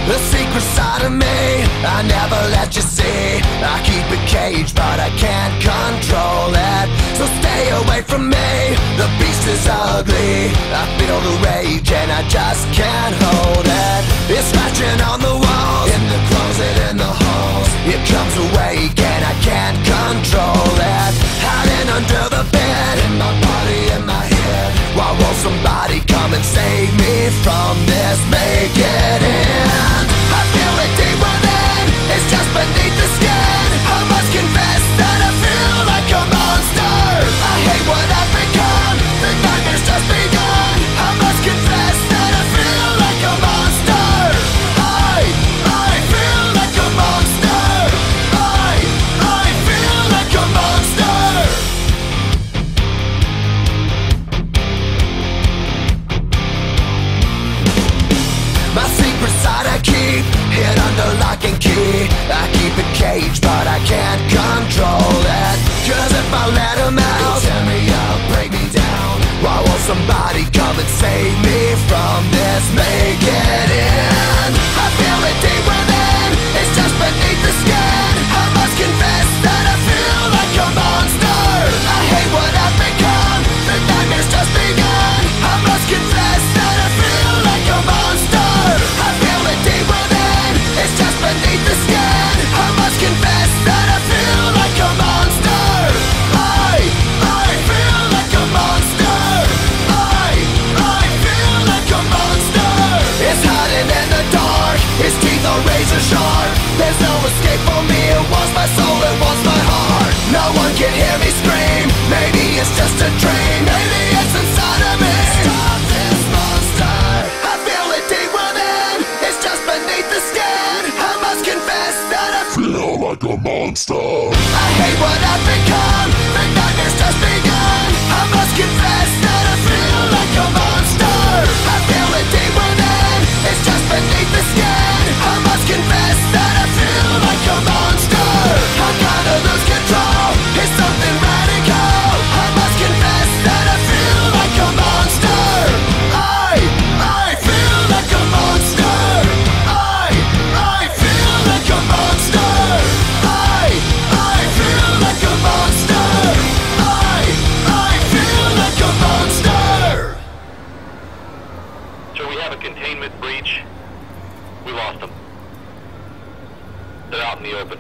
The secret side of me I never let you see. I keep it caged but I can't control it. So stay away from me, the beast is ugly. I feel the rage and I just can't hold it. It's scratching on the walls, in the closet, in the halls. It comes awake and I can't control it. Hiding under the bed, in my body, in my head. Why won't somebody come and save me from this? Make it end. I feel it deep within, it's just beneath the skin. I must confess that I feel like a monster. I hate what I've become, the nightmare's just begun. I must confess that I feel like a monster. I feel like a monster. I feel like a monster. My secret side I keep hid under lock and key. I keep it caged but I can't control it. Cause if I let him out, he'll tear me up, break me down. Why won't somebody come and save me from this? Make it end. I feel it deep within, it's just beneath the skin. I must confess that I feel like a monster. I hate what I've become, the nightmare's just begun. I must confess that I feel like a monster. I feel it deep within, it's just beneath the skin. I must confess that I feel like a monster. I feel like a monster. I feel like a monster. It's hiding in the dark, its teeth are razor sharp. There's no escape for me, it wants my soul, it wants my heart. No one can hear me scream, maybe it's just a dream. Maybe it's inside of me. Stop this monster. I feel it deep within, it's just beneath the skin. I must confess that I feel like a monster. I hate what I've become, the nightmare's just begun. I must confess that I feel like a monster. I feel it deep within, it's just beneath the skin. I must confess that I feel like a monster. I gotta lose control, it's something radical. I must confess that I feel like a monster. I feel like a monster. I feel like a monster. I feel like a monster. I feel like a monster. So we have a containment breach. We lost them. They're out in the open.